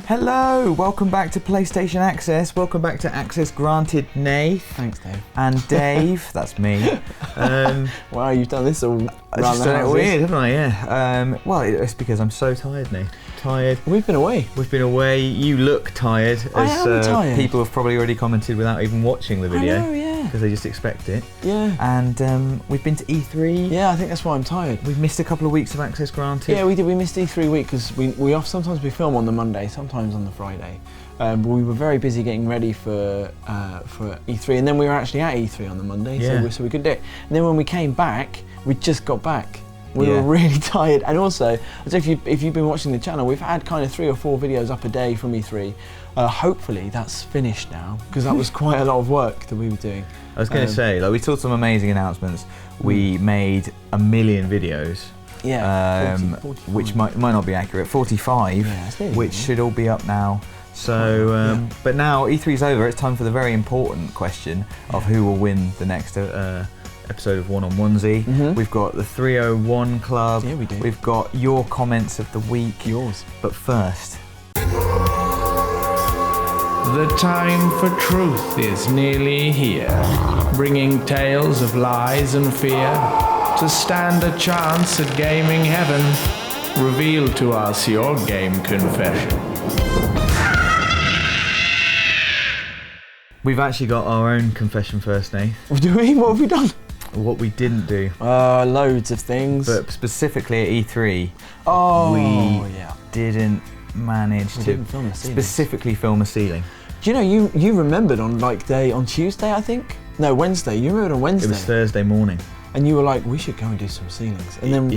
Hello, welcome back to PlayStation Access. Welcome back to Access Granted, Nath. Thanks, Dave. And Dave, that's me. Wow, you've done this all I just done it weird, haven't I? Yeah. Well, it's because I'm so tired, Nath. Tired. We've been away. We've been away. You look tired. I am tired. People have probably already commented without even watching the video. I know, yeah. Because they just expect it. Yeah. And we've been to E3. Yeah, I think that's why I'm tired. We've missed a couple of weeks of Access Granted. Yeah, we did. We missed E3 week because sometimes we film on the Monday, sometimes on the Friday. But we were very busy getting ready for E3, and then we were actually at E3 on the Monday, so we could do it. And then when we came back, we just got back. We were really tired, and also, if you've been watching the channel, we've had kind of 3 or 4 videos up a day from E3. Hopefully that's finished now, because that was quite a lot of work that we were doing. I was going to say, like, we saw some amazing announcements. We made 1 million videos. Yeah, 40, which might not be accurate. 45, which should all be up now. So, but now E3's over. It's time for the very important question of who will win the next episode of One-on-Onesie. We've got the 301 Club. Yeah, we do. We've got your comments of the week. Yours. But first, the time for truth is nearly here, bringing tales of lies and fear to stand a chance at gaming heaven. Reveal to us your game confession. we've actually got our own confession first, Nath. Do we? What have we done? What we didn't do. Loads of things. But specifically at E3, we didn't manage to specifically film a ceiling. Do you know, you remembered on Tuesday, I think? No, Wednesday. You remembered on Wednesday. It was Thursday morning. And you were like, we should go and do some ceilings. And then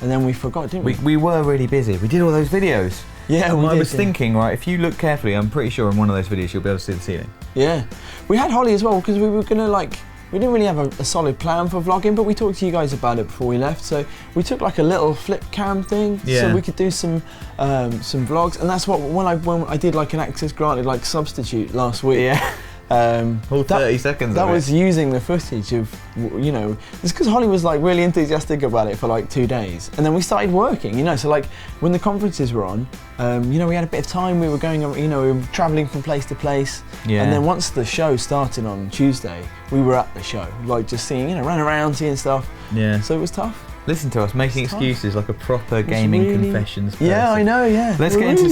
and then we forgot, didn't we? We were really busy. We did all those videos. Yeah, and I was thinking, right, if you look carefully, I'm pretty sure in one of those videos you'll be able to see the ceiling. Yeah. We had Holly as well, because we were going to we didn't really have a solid plan for vlogging, but we talked to you guys about it before we left. So we took like a little flip cam thing, so we could do some vlogs. And that's what when I did like an Access Granted like substitute last week. Yeah. All 30 seconds. That was using the footage of, you know, it's because Holly was like really enthusiastic about it for like 2 days, and then we started working. You know, so like when the conferences were on, you know, we had a bit of time. We were going, you know, we were traveling from place to place. Yeah. And then once the show started on Tuesday, we were at the show, like just seeing, you know, running around, seeing stuff. Yeah. So it was tough. Listen to us making excuses like a proper gaming confessions person. Yeah, I know. Yeah. Let's get into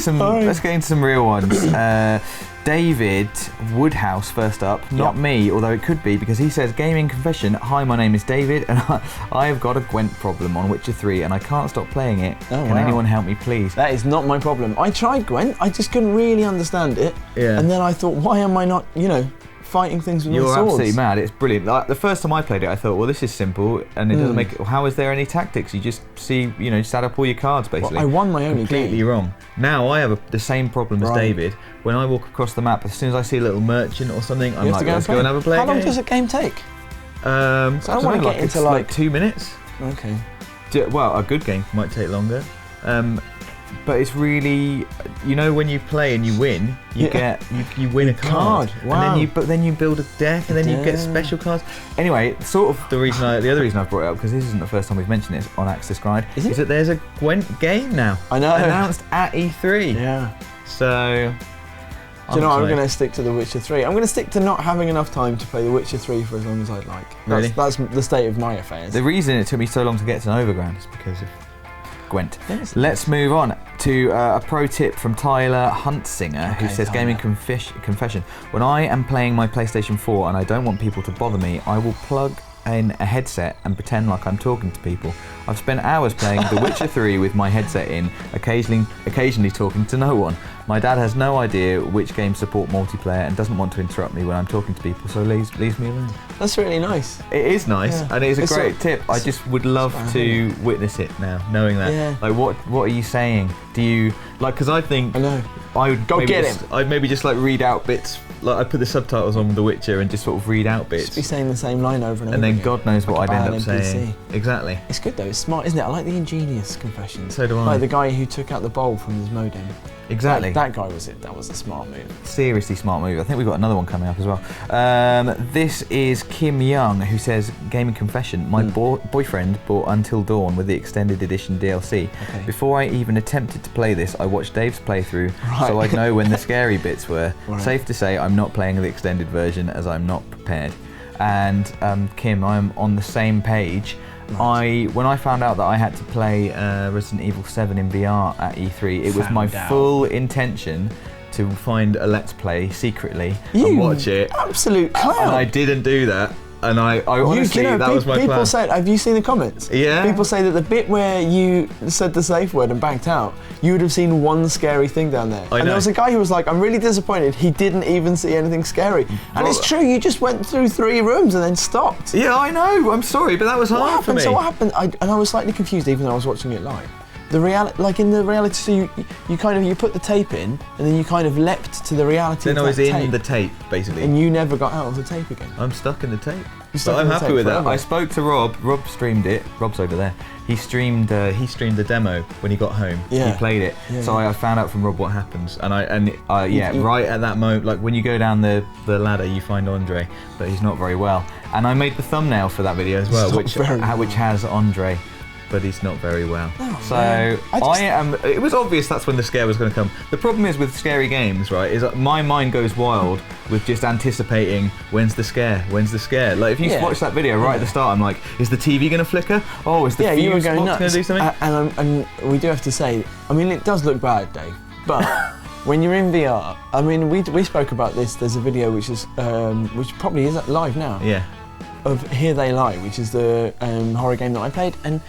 some real ones. David Woodhouse first up, not me, although it could be, because he says, gaming confession, hi, my name is David and I've got a Gwent problem on Witcher 3 and I can't stop playing it. Can anyone help me, please? That is not my problem. I tried Gwent, I just couldn't really understand it. Yeah. And then I thought, why am I not, you know, fighting things with my swords? You're absolutely mad. It's brilliant. Like, the first time I played it, I thought, well, this is simple, and it doesn't make it. How is there any tactics? You just see, you know, just add up all your cards, basically. Well, I won my only game. Completely wrong. Now I have the same problem as David. When I walk across the map, as soon as I see a little merchant or something, I'm like, let's go and have a play. How long does a game take? So I don't want to get into like 2 minutes. Okay. Well, a good game might take longer. But it's really, you know, when you play and you win, you get you win a card. Wow. And then you build a deck, and then you get special cards. Anyway, sort of the other reason I've brought it up, because this isn't the first time we've mentioned it on Access Granted, is that there's a Gwent game now. I know. Announced at E3. Yeah. So. Do you know what? I'm going to stick to The Witcher 3. I'm going to stick to not having enough time to play The Witcher 3 for as long as I'd like. Really? That's the state of my affairs. The reason it took me so long to get to an Overground is because of Gwent. Let's move on to a pro tip from Tyler Huntsinger, who says, gaming confession. When I am playing my PlayStation 4 and I don't want people to bother me, I will plug in a headset and pretend like I'm talking to people. I've spent hours playing The Witcher 3 with my headset in, occasionally talking to no one. My dad has no idea which games support multiplayer and doesn't want to interrupt me when I'm talking to people, so leaves me alone. That's really nice. It is nice, and it is a great tip. I just would love to witness it now, knowing that. Yeah. Like, what are you saying? Do you, like, because I think... I know. I would I'd maybe just like read out bits, like I put the subtitles on The Witcher and just sort of read out bits. Just be saying the same line over and over and then again. God knows what like I'd end up saying. NPC. Exactly. It's good though. it's smart, isn't it? I like the ingenious confessions. So do I. Like the guy who took out the bulb from his modem. Exactly. That guy was it. That was a smart move. Seriously smart move. I think we've got another one coming up as well. This is Kim Young, who says, gaming confession, my boyfriend bought Until Dawn with the extended edition DLC. Okay. Before I even attempted to play this, I watched Dave's playthrough so I'd know when the scary bits were. Right. Safe to say I'm not playing the extended version as I'm not prepared. And Kim, I'm on the same page. Right. When I found out that I had to play Resident Evil 7 in VR at E3, it was my full intention to find a Let's Play secretly and watch it. Absolute clown. And I didn't do that. And I honestly, that was my plan. People say, have you seen the comments? Yeah. People say that the bit where you said the safe word and backed out, you would have seen one scary thing down there. And there was a guy who was like, I'm really disappointed he didn't even see anything scary. And it's true, you just went through 3 rooms and then stopped. Yeah, I know, I'm sorry, but that was hard for me. So what happened? And I was slightly confused even though I was watching it live. The reality, like in the reality, so you put the tape in, and then you kind of leapt to the reality. Then of I was that in tape, the tape, basically. and you never got out of the tape again. I'm stuck in the tape. stuck But I'm in the happy tape with forever. that. I spoke to Rob. Rob streamed it. Rob's over there. He streamed the demo when he got home. Yeah. He played it. Yeah, so I found out from Rob what happens, and right at that moment, like when you go down the ladder, you find Andre, but he's not very well. And I made the thumbnail for that video as well, which has Andre. But he's not very well. Oh, so man. it was obvious that's when the scare was going to come. The problem is with scary games, right, is that my mind goes wild with just anticipating when's the scare. Like if you watch that video right at the start, I'm like, is the TV going to flicker? Oh, is the fuse box going to do something? And we do have to say, I mean, it does look bad, Dave, but when you're in VR, I mean, we spoke about this. There's a video which is which probably is live now. Yeah. Of Here They Lie, which is the horror game that I played, and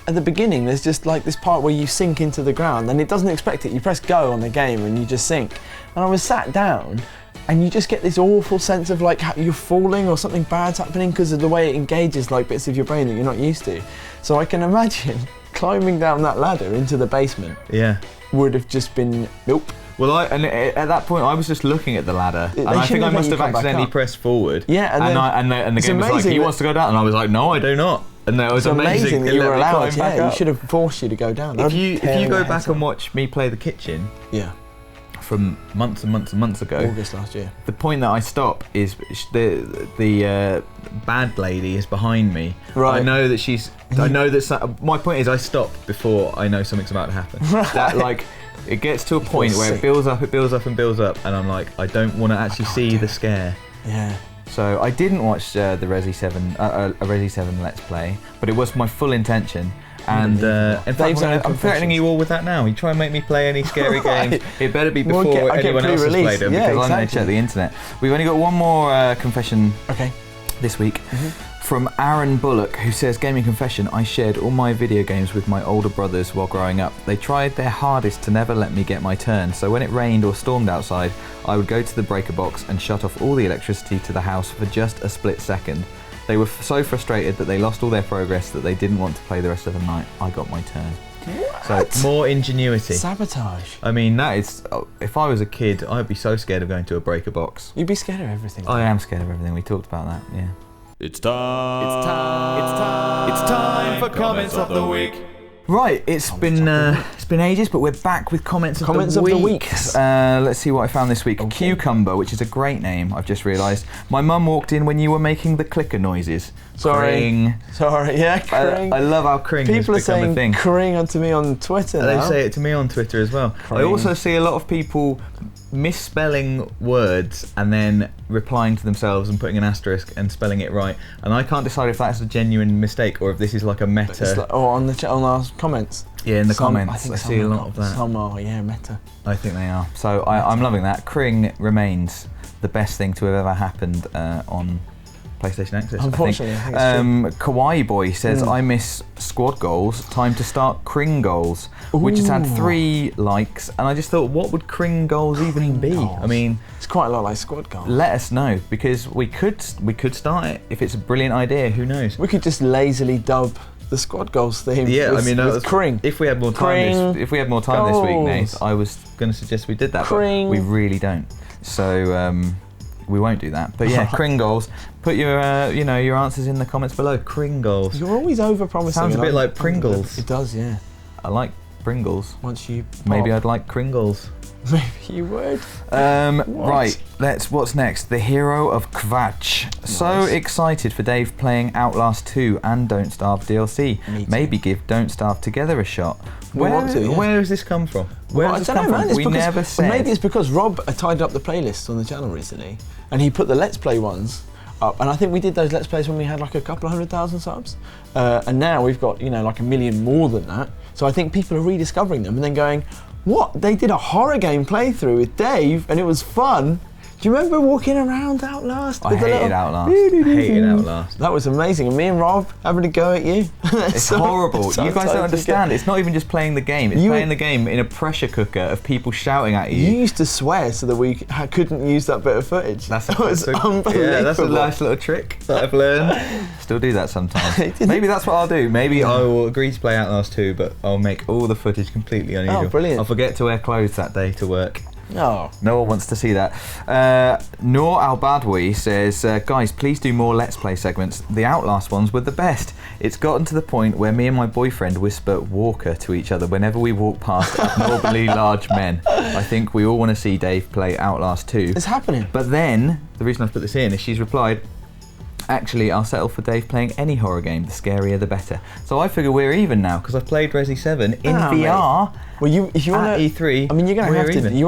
at the beginning there's just like this part where you sink into the ground and it doesn't expect it. You press go on the game and you just sink. And I was sat down and you just get this awful sense of like you're falling or something bad's happening because of the way it engages like bits of your brain that you're not used to. So I can imagine climbing down that ladder into the basement would have just been nope. Well, at that point, I was just looking at the ladder, and I think I must have accidentally pressed forward. Yeah, and the game was like, he wants to go down, and I was like, no, I do not. And that was amazing that you were allowed. Yeah, you should have forced you to go down. If you go back and watch me play the kitchen, from months and months and months ago, August last year, the point that I stop is the bad lady is behind me. Right. I know that she's. I know that. My point is, I stop before I know something's about to happen. Right. That like. It gets to a point where it builds up, and I'm like, I don't want to actually see the scare. Yeah. So I didn't watch the Resi 7, a Resi 7 Let's Play, but it was my full intention. And in fact, I'm threatening you all with that now. You try and make me play any scary games, it better be before anyone else has played them, because I'm going to check the internet. We've only got one more confession this week. From Aaron Bullock, who says, gaming confession, I shared all my video games with my older brothers while growing up. They tried their hardest to never let me get my turn, so when it rained or stormed outside, I would go to the breaker box and shut off all the electricity to the house for just a split second. They were so frustrated that they lost all their progress that they didn't want to play the rest of the night. I got my turn. What? So, more ingenuity. Sabotage. I mean, that is, if I was a kid, I'd be so scared of going to a breaker box. You'd be scared of everything. I am scared of everything. We talked about that, yeah. It's time for comments of the week. Right, it's been ages, but we're back with comments of the week. Let's see what I found this week. Okay. Cucumber, which is a great name, I've just realised. My mum walked in when you were making the clicker noises. Sorry, yeah, cring. I love how cring has become a thing. People are saying cring onto me on Twitter now. They say it to me on Twitter as well. Cring. I also see a lot of people misspelling words and then replying to themselves and putting an asterisk and spelling it right, and I can't decide if that's a genuine mistake or if this is like a meta. Or on our comments. Yeah, in the comments, I see a lot of that. Some are, meta. I think they are. So I'm loving that. Cring remains the best thing to have ever happened on PlayStation Access. Unfortunately, I think it's true. Kawaii Boy says, I miss squad goals, time to start Cring goals, which has had 3 likes, and I just thought, what would Cring goals even be? Goals. I mean, it's quite a lot like squad goals. Let us know, because we could start it. If it's a brilliant idea, who knows? We could just lazily dub the squad goals theme. Yeah, I mean, with Cring. If we had more time, this week, Nate, I was going to suggest we did that, Cring. but we really don't. So we won't do that. But yeah, Kringles. Put your your answers in the comments below. Kringles. You're always over-promising. Sounds a bit like Pringles. It does, yeah. I like Pringles. Once you Maybe I'd like Kringles. Maybe you would. Right, what's next? The Hero of Kvatch. Nice. So excited for Dave playing Outlast 2 and Don't Starve DLC. Maybe give Don't Starve Together a shot. Where has this come from? Where has this come from? We never said. Maybe it's because Rob tidied up the playlists on the channel recently, and he put the Let's Play ones up. And I think we did those Let's Plays when we had like a couple of 100,000 subs, and now we've got like 1 million more than that. So I think people are rediscovering them and then going, what? They did a horror game playthrough with Dave and it was fun. Do you remember walking around Outlast? I hated Outlast. That was amazing. And me and Rob having a go at you. It's horrible. You guys don't understand. It's not even just playing the game. It's playing the game in a pressure cooker of people shouting at you. You used to swear so that we couldn't use that bit of footage. That was unbelievable. Yeah, that's a nice little trick that I've learned. Still do that sometimes. Maybe that's what I'll do. Maybe I will agree to play Outlast 2, but I'll make all the footage completely unusual. Oh, brilliant. I'll forget to wear clothes that day to work. Oh. No one wants to see that. Noor Al-Badwi says, guys, please do more Let's Play segments. The Outlast ones were the best. It's gotten to the point where me and my boyfriend whisper Walker to each other whenever we walk past abnormally large men. I think we all want to see Dave play Outlast 2. It's happening. But then, the reason I put this in is she's replied, actually, I'll settle for Dave playing any horror game, the scarier the better. So I figure we're even now, because I've played Resi 7 in VR. Mate. Well, if you want at E3, I mean, you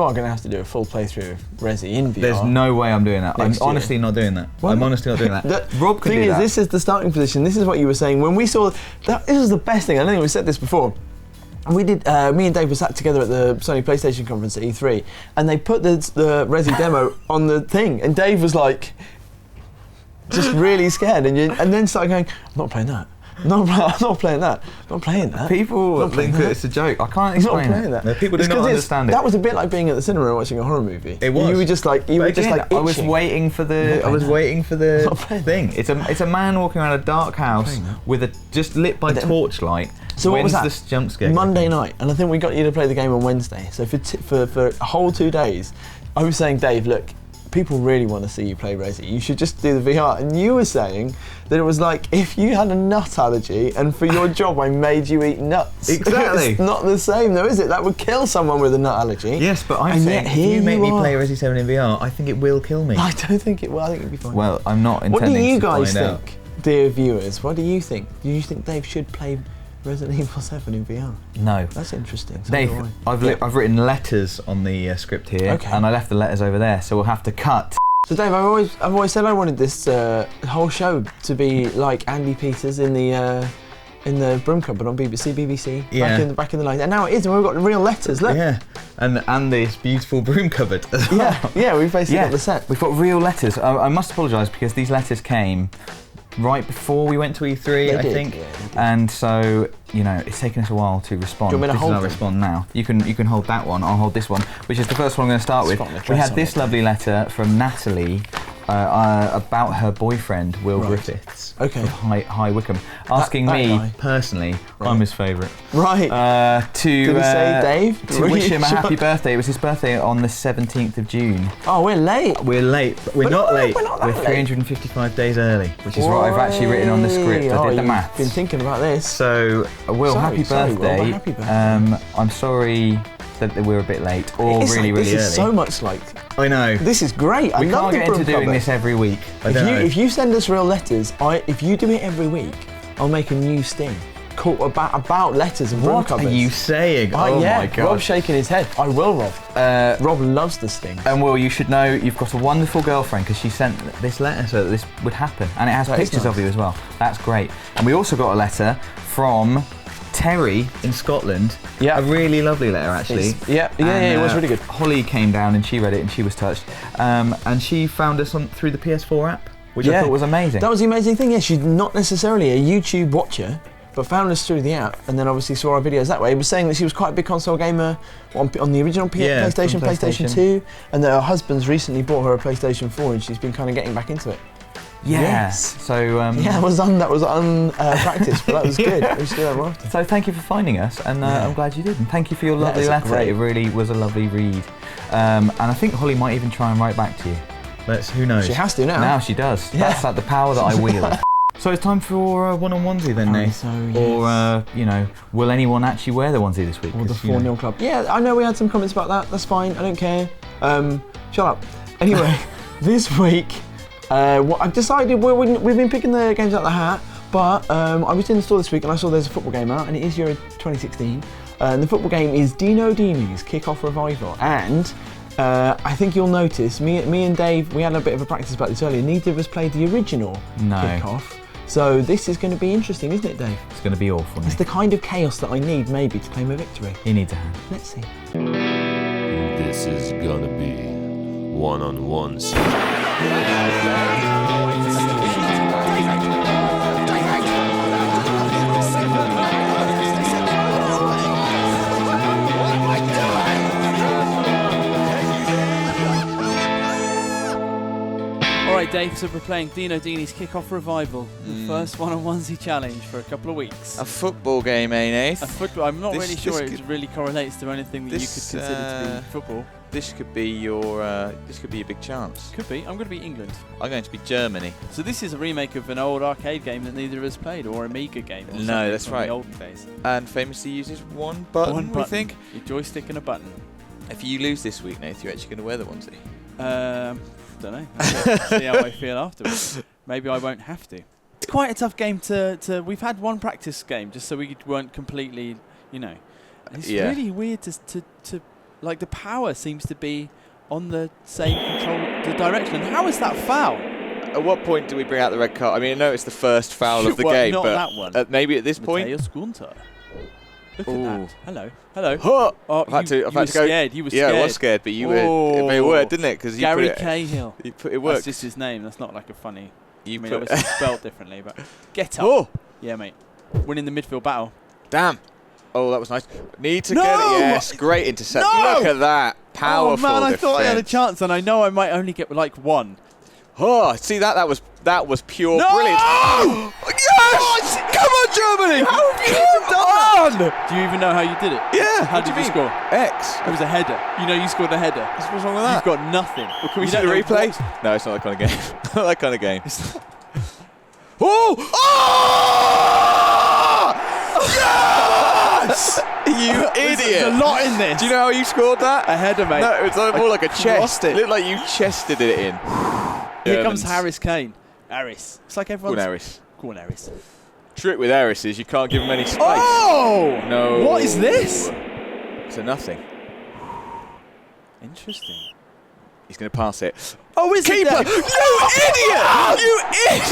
are going to have to do a full playthrough of Resi in VR. There's no way I'm doing that. I'm honestly not doing that. I'm honestly not doing that. Rob can do that. This is the starting position. This is what you were saying. When we saw that, this is the best thing. I don't think we said this before. We did. Me and Dave were sat together at the Sony PlayStation conference at E3, and they put the Resi demo on the thing, and Dave was like, just really scared, and then started going, I'm not playing that. I'm not playing that. I'm not playing that. People think that it's a joke. I can't explain it. No, people do not understand it. That was a bit like being at the cinema and watching a horror movie. It was. You were just like, itching. I was waiting for the thing. It's a man walking around a dark house with just lit by torchlight. So what was that? This jump scare? Monday night, and I think we got you to play the game on Wednesday. So for a whole 2 days, I was saying, Dave, look, people really want to see you play Resi. You should just do the VR. And you were saying that it was like if you had a nut allergy and for your job I made you eat nuts. Exactly. It's not the same though, is it? That would kill someone with a nut allergy. Yes, but I'm saying if you make me play Resi 7 in VR, I think it will kill me. I don't think it will. I think it'll be fine. Well, I'm not intending to find out. What do you guys think, dear viewers? What do you think? Do you think Dave should play Resident Evil 7 in VR? No. That's interesting. So Dave, I've written letters on the script here, and I left the letters over there, so we'll have to cut. So Dave, I've always said I wanted this whole show to be like Andy Peters in the Broom Cupboard on BBC, back in the night, and now it is, and we've got real letters. Look. Yeah, and this beautiful broom cupboard as well. Yeah, we've basically got the set. We've got real letters. I must apologise because these letters came right before we went to E3, I think, and so it's taken us a while to respond. Do you want me to hold them? Respond now. You can hold that one. I'll hold this one, which is the first one I'm going to start with. We had this lovely letter from Natalie about her boyfriend Will Griffiths of High Wycombe, asking me personally, I'm his favourite. Right. Did he say Dave? To wish him a happy birthday. It was his birthday on the 17th of June. Oh, we're late. We're late. We're not late. We're 355 days early, which is what I've actually written on the script. I did the maths. Been thinking about this. So, Will, happy birthday. Will, happy birthday. I'm sorry that we're a bit late, or really early. This is so much like. I know. This is great. We can't get into doing this every week. If you send us real letters, if you do it every week, I'll make a new sting called about letters and broom cupboards. What are you saying? Oh my God. Rob's shaking his head. I will, Rob. Rob loves the sting. And Will, you should know you've got a wonderful girlfriend because she sent this letter so that this would happen, and it has pictures of you as well. That's great. And we also got a letter from Terry in Scotland. Yeah. A really lovely letter, actually. It was really good. Holly came down and she read it and she was touched. And she found us through the PS4 app, which I thought was amazing. That was the amazing thing, yeah. She's not necessarily a YouTube watcher, but found us through the app and then obviously saw our videos that way. It was saying that she was quite a big console gamer on the original PlayStation 2, and that her husband's recently bought her a PlayStation 4 and she's been kind of getting back into it. Yes. So that was unpracticed, but that was good. We should do that more often. So thank you for finding us, and I'm glad you did. And thank you for your lovely letter. It really was a lovely read. And I think Holly might even try and write back to you. Who knows? She has to now. Now she does. Yeah. That's like the power that I wield. So it's time for one-on-onesie then, Nate. So, yes. Or, will anyone actually wear the onesie this week? Or the 4-0 club. Yeah, I know we had some comments about that. That's fine. I don't care. Shut up. Anyway, this week, I've decided we've been picking the games out of the hat, but I was in the store this week and I saw there's a football game out, and it is Euro 2016. And the football game is Dino Dini's Kick-Off Revival. And I think you'll notice, me and Dave, we had a bit of a practice about this earlier. Neither of us played the original Kick-Off. So this is going to be interesting, isn't it, Dave? It's going to be awful. It's the kind of chaos that I need, maybe, to claim a victory. He needs a hand. Let's see. This is gonna be One-on-Onesie. Alright Dave, so we're playing Dino Dini's Kick-Off Revival, the first one-on-onesie challenge for a couple of weeks. A football game, eh, Nath? A football. I'm not really sure it could, really correlates to anything that you could consider to be football. This could be your big chance. Could be. I'm going to be England. I'm going to be Germany. So this is a remake of an old arcade game that neither of us played, or Amiga game. Or No, that's from right. The olden days. And famously uses one button, I think. Your joystick and a button. If you lose this week, Nath, you're actually going to wear the onesie. Don't know. See how I feel afterwards. Maybe I won't have to. It's quite a tough game to. We've had one practice game just so we weren't completely, It's really weird to like the power seems to be on the same the direction. And how is that foul? At what point do we bring out the red card? I mean, I know it's the first foul of the game, not but that one. Maybe at this point. Mateus Gunter. Look at that. Hello. Huh. Oh, I've had to go. Scared. You were scared. Yeah, I was scared, but you were. It worked, didn't it? Because Gary Cahill. It worked. That's just his name. That's not like a funny. You obviously spelled differently, but get up. Oh. Yeah, mate. Winning the midfield battle. Damn. Oh, that was nice. Need to get it. Yes, great intercept. No! Look at that. Powerful. Oh man, I thought I had a defense. chance, and I know I might only get like one. Oh, see that was pure brilliant. No! Yes! Come on, Germany! How have you even done that? Do you even know how you did it? Yeah. How did you score? X. It was a header. You scored a header. What's wrong with that? You've got nothing. Well, can we You see the don't know replay? what- No, it's not that kind of game. Not that kind of game. Oh! Yes! You idiot! There's a lot in this. Do you know how you scored that? A header, mate. No, it's more like a chest. crossed it. It looked like you chested it in. Here comes Germans. Harris Kane. Harris. It's like Go on, everyone's... Harris. Go on, Harris. Trick with Harris is you can't give him any space. Oh! No. What is this? It's a nothing. Interesting. He's going to pass it. Oh, is Keeper! it there? You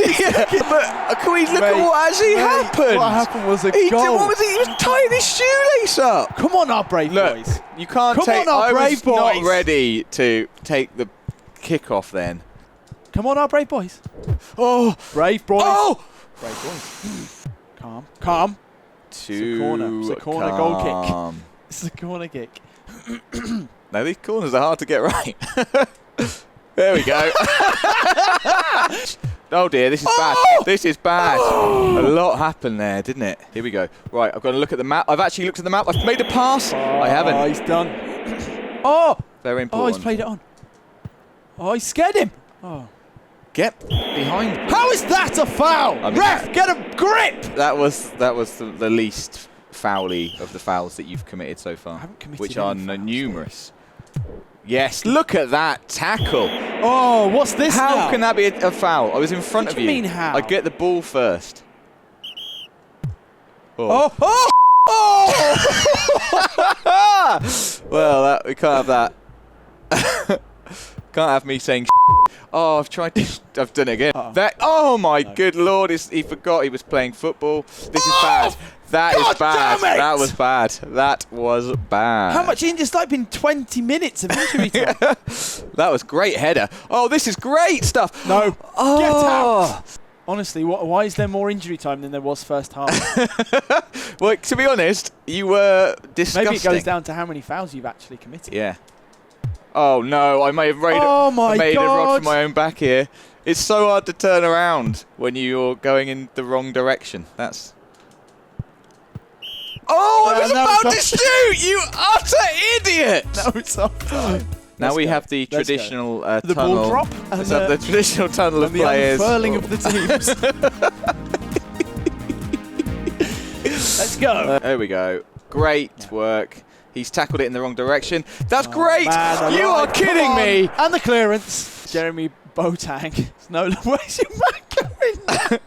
idiot! But can we look at what actually happened? What happened was a He goal. what was he? He was tying his shoelace up. Come on, our brave Look, boys. you can't Come take. on, our I was brave boys. not ready to take the kick-off then. Come on, our brave boys. Oh! Brave boys. Oh! Brave boys. Calm. It's a corner. It's a corner goal kick. It's a corner kick. No, these corners are hard to get right. There we go. Oh dear, this is bad. This is bad. A lot happened there, didn't it? Here we go. Right, I've got to look at the map. I've actually looked at the map. I've made a pass. I haven't. Oh, he's done. Oh! Very Oh, important. he's played it on. Oh, he scared him. Oh. Get behind. How is that a foul? I mean, Ref, get a grip! That was the least foul-y of the fouls that you've committed so far, haven't committed which are any fouls. numerous. Yes, look at that tackle. Oh, what's this How now? can that be a foul? I was in front What of do you. you mean how? I get the ball first. Oh! Oh! Oh! Well, we can't have that. Can't have me saying. Oh, I've tried. I've done it again. Oh my good lord! He forgot he was playing football. This is bad. That is bad. damn it! That was bad. That was bad. How much in just like been 20 minutes of injury time? That was great header. Oh, this is great stuff. No. Oh. Get out! Honestly, why is there more injury time than there was first half? Well, to be honest, you were disgusting. Maybe it goes down to how many fouls you've actually committed. Yeah. Oh no, I may have made, Oh my I made a rod God. from my own back here. It's so hard to turn around when you're going in the wrong direction. That's. Oh, I was no, about it's to shoot! You utter idiot! No, it's offside. Now we go. have the Let's traditional the tunnel. ball drop and the traditional tunnel of the players. unfurling of the teams. Let's go. There we go. Great work. He's tackled it in the wrong direction. That's great. Man, you are kidding me. And the clearance. Jeremy Boateng. No, where's your man going?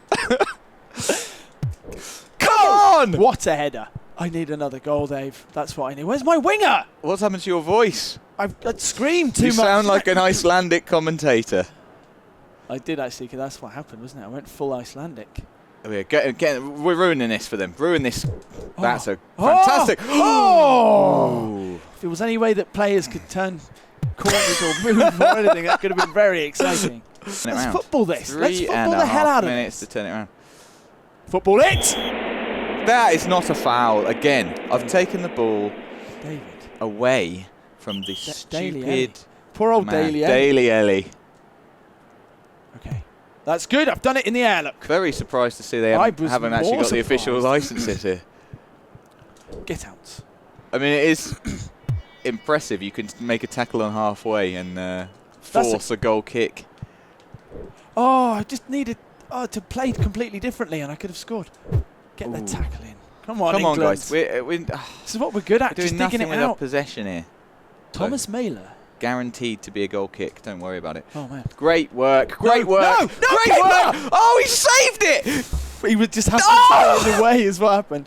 Come on! What a header. I need another goal, Dave. That's what I need. Where's my winger? What's happened to your voice? I've screamed too You much. sound like an Icelandic commentator. I did actually, because that's what happened, wasn't it? I went full Icelandic. We're ruining this for them. Ruin this. That's a fantastic. Oh! If there was any way that players could turn corners or move or anything, that could have been very exciting. Let's football this. Let's football the hell out of it. 3.5 minutes to turn it around. Football it! That is not a foul. Again, I've taken the ball David. away from the stupid Poor old man. Daly Daly Ellie. Okay. That's good. I've done it in the air, look. Very surprised to see they haven't actually got the official licenses here. Get out. I mean, it is impressive. You can make a tackle on halfway and force a goal kick. Oh, I just needed to play completely differently and I could have scored. Get the tackle in. Come on, England. Guys. We're this is what we're good at, doing just nothing digging it with our out. possession here. Thomas Mailer. Guaranteed to be a goal kick. Don't worry about it. Oh, man. Great work. Great work. No, Great work. Oh, he saved it. He would just have to stay in the way is what happened.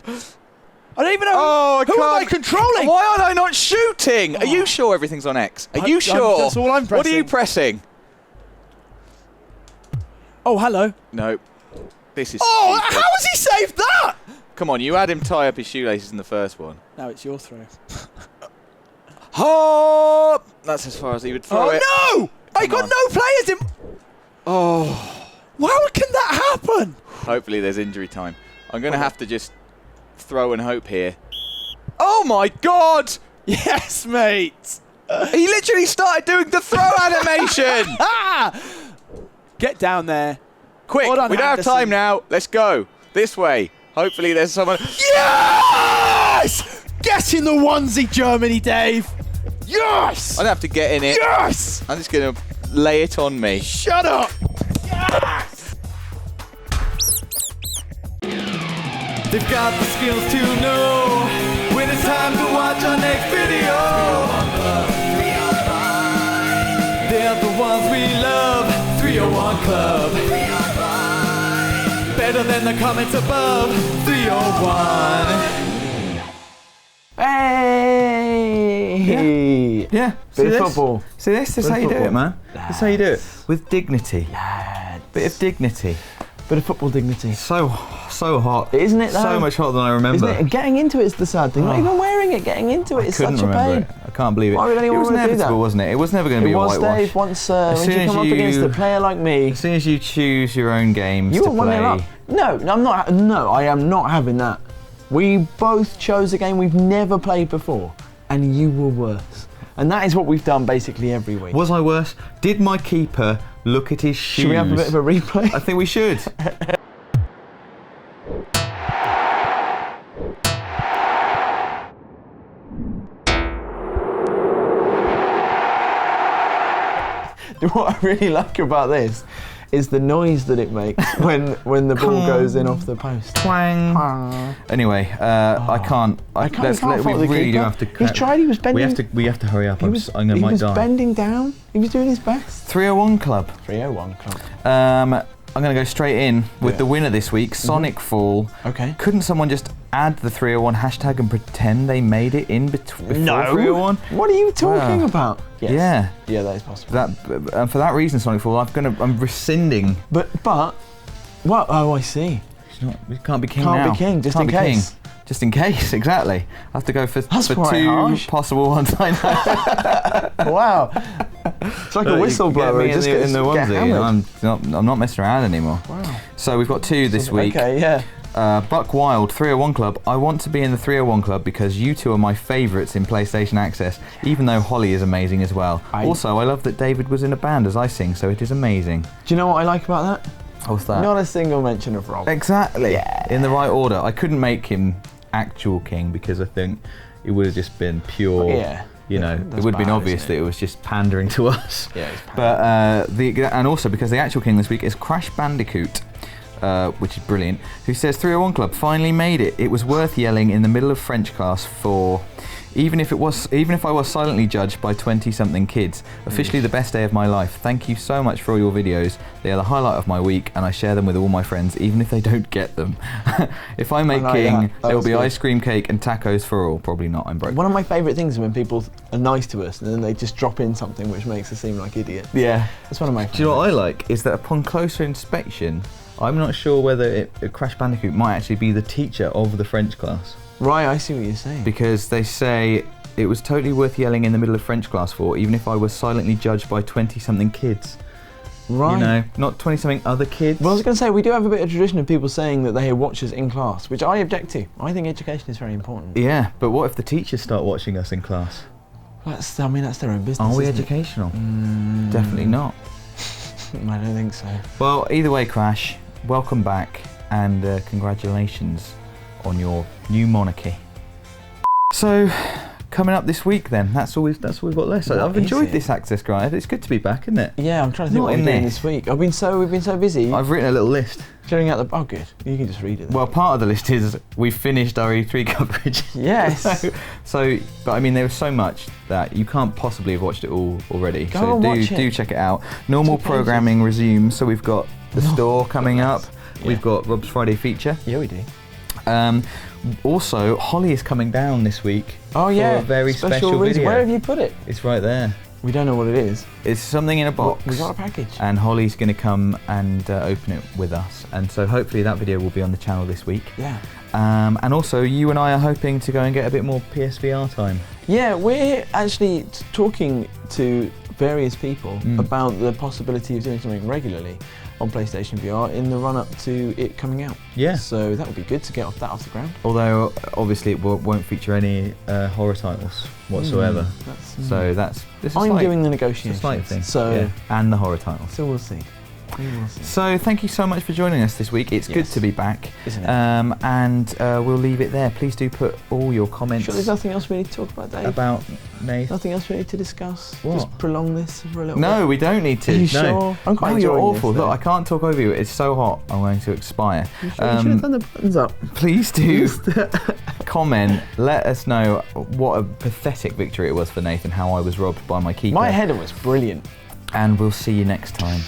I don't even know who am I controlling? Why aren't I not shooting? Are you sure everything's on X? Are you sure? That's all I'm pressing. What are you pressing? Oh, hello. No. This is Oh, stupid. how has he saved that? Come on, you had him tie up his shoelaces in the first one. Now it's your throw. Hop! That's as far as he would throw it. Oh, no! I got no players in. Oh. How can that happen? Hopefully there's injury time. I'm going to have to just throw and hope here. Oh, my God! Yes, mate. He literally started doing the throw animation! Get down there. Quick, Well done, we don't have Anderson. time now. Let's go. This way. Hopefully there's someone... Yes! Get in the onesie, Germany, Dave. Yes! I don't have to get in it. Yes! I'm just going to lay it on me. Shut up! Yes! They've got the skills to know when it's time to watch our next video. They're the ones we love. 301 Club. Better than the comments above. 301. Hey! Yeah. Bit of football. See this? This is how you do it, man. This is how you do it. With dignity. Bit of dignity. Bit of football dignity. So hot. Isn't it, though? So much hotter than I remember. Isn't it? Getting into it is the sad thing. Not even wearing it, getting into it is such a Couldn't remember pain. it. I can't believe it. Why would anyone it was want to do inevitable, that? wasn't it? It was never going to be It a was, whitewash. Dave, once when soon you come as up against a player like me. As soon as you choose your own games You to were 1-0 play. up. No, I'm not. No, I am not having that. We both chose a game we've never played before, and you were worse. And that is what we've done basically every week. Was I worse? Did my keeper look at his shoes? Should we have a bit of a replay? I think we should. What I really like about this is the noise that it makes when the ball goes in off the post. Twang. Anyway, I can't. I can't fault we the really do keeper. have to. He's tried. He was bending. We have to hurry up. He I'm was might die. bending down. He was doing his best. 301 Club. 301 Club. I'm going to go straight in with the winner this week, Sonic Fall. Okay. Couldn't someone just add the 301 hashtag and pretend they made it in between? No. 301? What are you talking about? Yes. Yeah. Yeah, that is possible. And for that reason, Sonic Fall, I'm rescinding. But what? Oh, I see. We can't be king Can't now. be king, just Can't in be case. King. Just in case, exactly. I have to go for That's two quite harsh. possible ones. I know. Wow. It's like a whistleblower. Get me Just in the get onesie. hammered. I'm not messing around anymore. Wow. So we've got two this week. Okay, yeah. Buck Wild, 301 Club. I want to be in the 301 Club because you two are my favourites in PlayStation Access, even though Holly is amazing as well. Also, I love that David was in a band as I sing, so it is amazing. Do you know what I like about that? What's that? Not a single mention of Rob. Exactly. Yeah. In the right order. I couldn't make him actual king because I think it would have just been pure You know, it would have been obvious that it was just pandering to us. Yeah, it's pandering. But and also because the actual king this week is Crash Bandicoot, which is brilliant. Who says 301 Club finally made it. It was worth yelling in the middle of French class for. Even if I was silently judged by 20-something kids, officially the best day of my life. Thank you so much for all your videos. They are the highlight of my week, and I share them with all my friends, even if they don't get them. If I make king, there will be ice cream, cake, and tacos for all. Probably not. I'm broke. One of my favourite things is when people are nice to us and then they just drop in something which makes us seem like idiots. Yeah, that's one of my favourites. Do you know what I like? Is that upon closer inspection, I'm not sure whether Crash Bandicoot might actually be the teacher of the French class. Right, I see what you're saying. Because they say it was totally worth yelling in the middle of French class for, even if I was silently judged by 20-something kids. Right. You know, not 20-something other kids. Well, I was going to say, we do have a bit of tradition of people saying that they watch us in class, which I object to. I think education is very important. Yeah, but what if the teachers start watching us in class? That's their own business. Are we educational? Definitely not. I don't think so. Well, either way, Crash, welcome back, and congratulations on your new monarchy. So, coming up this week then, that's all we've got left. I've enjoyed this Access Guide. It's good to be back, isn't it? Yeah, I'm trying to think what we're doing this week. We've been so busy. I've written a little list. Clearing out the... Oh, good. You can just read it then. Well, part of the list is we've finished our E3 coverage. Yes. But I mean, there was so much that you can't possibly have watched it all already. Go and watch it. Do check it out. Normal programming resumes. So we've got the store coming up. Yeah. We've got Rob's Friday feature. Yeah, we do. Also, Holly is coming down this week. Oh yeah, for a very special video. Where have you put it? It's right there. We don't know what it is. It's something in a box. We got a package. And Holly's going to come and open it with us. And so hopefully that video will be on the channel this week. Yeah. And also, you and I are hoping to go and get a bit more PSVR time. Yeah, we're actually talking to various people about the possibility of doing something regularly on PlayStation VR in the run-up to it coming out. Yeah. So that would be good to get that off the ground. Although, obviously, it won't feature any horror titles whatsoever. I'm doing the negotiations. It's a slight thing. So, yeah. And the horror titles. So we'll see. So thank you so much for joining us this week. It's good to be back. Isn't it? And we'll leave it there. Please do put all your comments. Sure, there's nothing else we need to talk about, Dave? About Nath? Nothing else we need to discuss? What? Just prolong this for a little bit? No, we don't need to. Are you sure? I'm quite you're enjoying awful. this, Look, I can't talk over you. It's so hot. I'm going to expire. You should have done the buttons up. Please do comment. Let us know what a pathetic victory it was for Nath and how I was robbed by my keeper. My header was brilliant. And we'll see you next time.